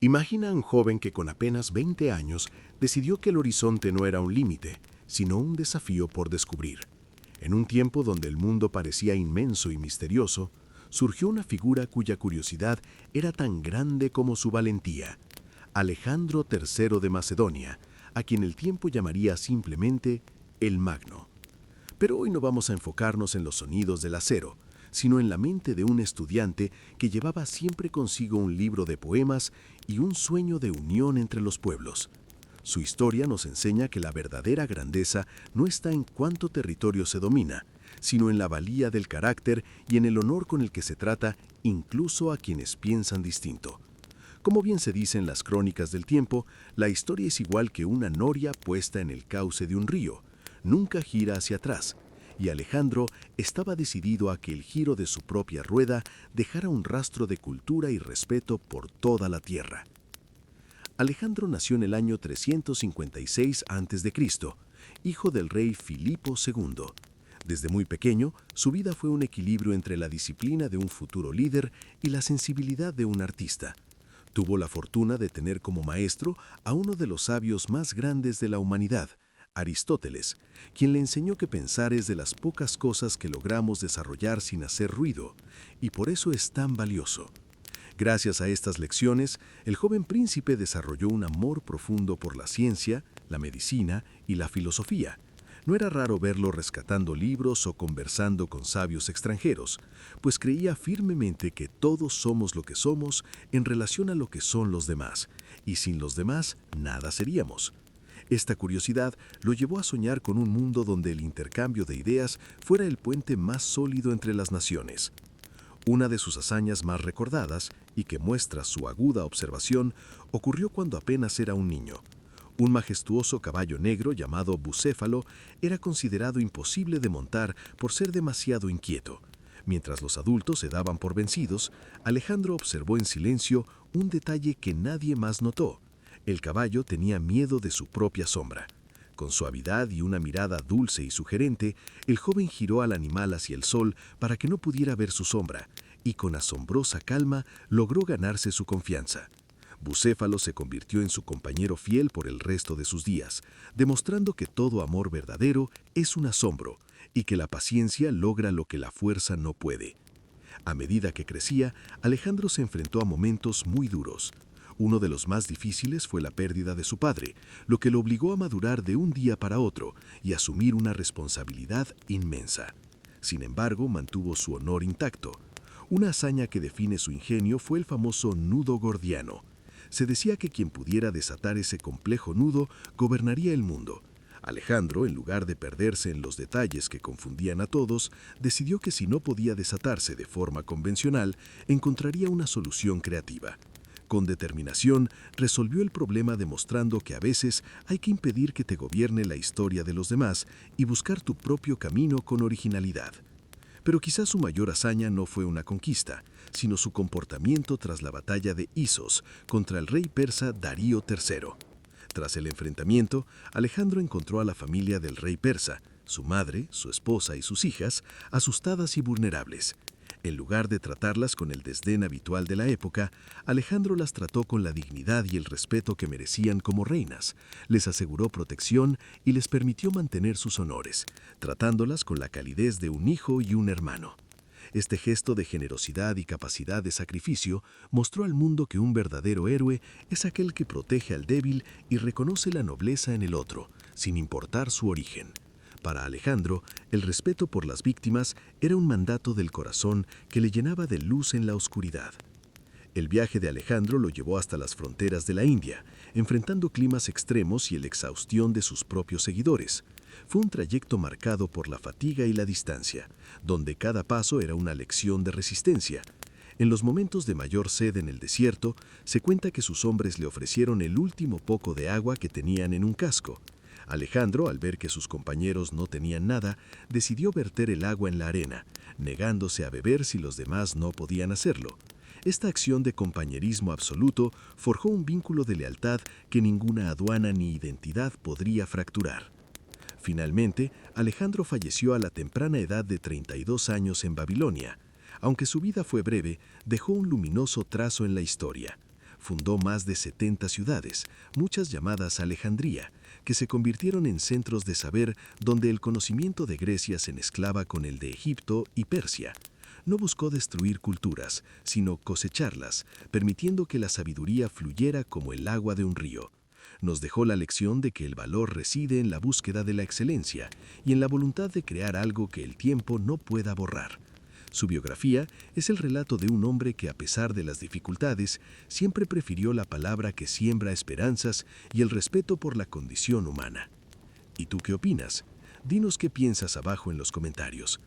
Imagina a un joven que con apenas 20 años decidió que el horizonte no era un límite, sino un desafío por descubrir. En un tiempo donde el mundo parecía inmenso y misterioso, surgió una figura cuya curiosidad era tan grande como su valentía: Alejandro III de Macedonia, a quien el tiempo llamaría simplemente el Magno. Pero hoy no vamos a enfocarnos en los sonidos del acero, sino en la mente de un estudiante que llevaba siempre consigo un libro de poemas y un sueño de unión entre los pueblos. Su historia nos enseña que la verdadera grandeza no está en cuánto territorio se domina, sino en la valía del carácter y en el honor con el que se trata incluso a quienes piensan distinto. Como bien se dice en las crónicas del tiempo, la historia es igual que una noria puesta en el cauce de un río. Nunca gira hacia atrás, y Alejandro estaba decidido a que el giro de su propia rueda dejara un rastro de cultura y respeto por toda la tierra. Alejandro nació en el año 356 a.C., hijo del rey Filipo II. Desde muy pequeño, su vida fue un equilibrio entre la disciplina de un futuro líder y la sensibilidad de un artista. Tuvo la fortuna de tener como maestro a uno de los sabios más grandes de la humanidad, Aristóteles, quien le enseñó que pensar es de las pocas cosas que logramos desarrollar sin hacer ruido, y por eso es tan valioso. Gracias a estas lecciones, el joven príncipe desarrolló un amor profundo por la ciencia, la medicina y la filosofía. No era raro verlo rescatando libros o conversando con sabios extranjeros, pues creía firmemente que todos somos lo que somos en relación a lo que son los demás, y sin los demás nada seríamos. Esta curiosidad lo llevó a soñar con un mundo donde el intercambio de ideas fuera el puente más sólido entre las naciones. Una de sus hazañas más recordadas, y que muestra su aguda observación, ocurrió cuando apenas era un niño. Un majestuoso caballo negro llamado Bucéfalo era considerado imposible de montar por ser demasiado inquieto. Mientras los adultos se daban por vencidos, Alejandro observó en silencio un detalle que nadie más notó. El caballo tenía miedo de su propia sombra. Con suavidad y una mirada dulce y sugerente, el joven giró al animal hacia el sol para que no pudiera ver su sombra, y con asombrosa calma logró ganarse su confianza. Bucéfalo se convirtió en su compañero fiel por el resto de sus días, demostrando que todo amor verdadero es un asombro y que la paciencia logra lo que la fuerza no puede. A medida que crecía, Alejandro se enfrentó a momentos muy duros. Uno de los más difíciles fue la pérdida de su padre, lo que lo obligó a madurar de un día para otro y asumir una responsabilidad inmensa. Sin embargo, mantuvo su honor intacto. Una hazaña que define su ingenio fue el famoso nudo gordiano. Se decía que quien pudiera desatar ese complejo nudo gobernaría el mundo. Alejandro, en lugar de perderse en los detalles que confundían a todos, decidió que si no podía desatarse de forma convencional, encontraría una solución creativa. Con determinación, resolvió el problema demostrando que a veces hay que impedir que te gobierne la historia de los demás y buscar tu propio camino con originalidad. Pero quizás su mayor hazaña no fue una conquista, sino su comportamiento tras la batalla de Isos contra el rey persa Darío III. Tras el enfrentamiento, Alejandro encontró a la familia del rey persa, su madre, su esposa y sus hijas, asustadas y vulnerables. En lugar de tratarlas con el desdén habitual de la época, Alejandro las trató con la dignidad y el respeto que merecían como reinas, les aseguró protección y les permitió mantener sus honores, tratándolas con la calidez de un hijo y un hermano. Este gesto de generosidad y capacidad de sacrificio mostró al mundo que un verdadero héroe es aquel que protege al débil y reconoce la nobleza en el otro, sin importar su origen. Para Alejandro, el respeto por las víctimas era un mandato del corazón que le llenaba de luz en la oscuridad. El viaje de Alejandro lo llevó hasta las fronteras de la India, enfrentando climas extremos y la exhaustión de sus propios seguidores. Fue un trayecto marcado por la fatiga y la distancia, donde cada paso era una lección de resistencia. En los momentos de mayor sed en el desierto, se cuenta que sus hombres le ofrecieron el último poco de agua que tenían en un casco. Alejandro, al ver que sus compañeros no tenían nada, decidió verter el agua en la arena, negándose a beber si los demás no podían hacerlo. Esta acción de compañerismo absoluto forjó un vínculo de lealtad que ninguna aduana ni identidad podría fracturar. Finalmente, Alejandro falleció a la temprana edad de 32 años en Babilonia. Aunque su vida fue breve, dejó un luminoso trazo en la historia. fundó más de 70 ciudades, muchas llamadas Alejandría, que se convirtieron en centros de saber donde el conocimiento de Grecia se mezclaba con el de Egipto y Persia. No buscó destruir culturas, sino cosecharlas, permitiendo que la sabiduría fluyera como el agua de un río. Nos dejó la lección de que el valor reside en la búsqueda de la excelencia y en la voluntad de crear algo que el tiempo no pueda borrar. Su biografía es el relato de un hombre que, a pesar de las dificultades, siempre prefirió la palabra que siembra esperanzas y el respeto por la condición humana. ¿Y tú qué opinas? Dinos qué piensas abajo en los comentarios.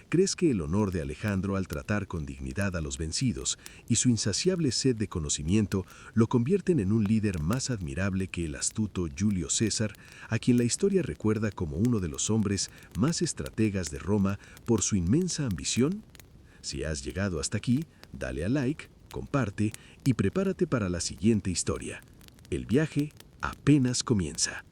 ¿Crees que el honor de Alejandro al tratar con dignidad a los vencidos y su insaciable sed de conocimiento lo convierten en un líder más admirable que el astuto Julio César, a quien la historia recuerda como uno de los hombres más estrategas de Roma por su inmensa ambición? Si has llegado hasta aquí, dale a like, comparte y prepárate para la siguiente historia. El viaje apenas comienza.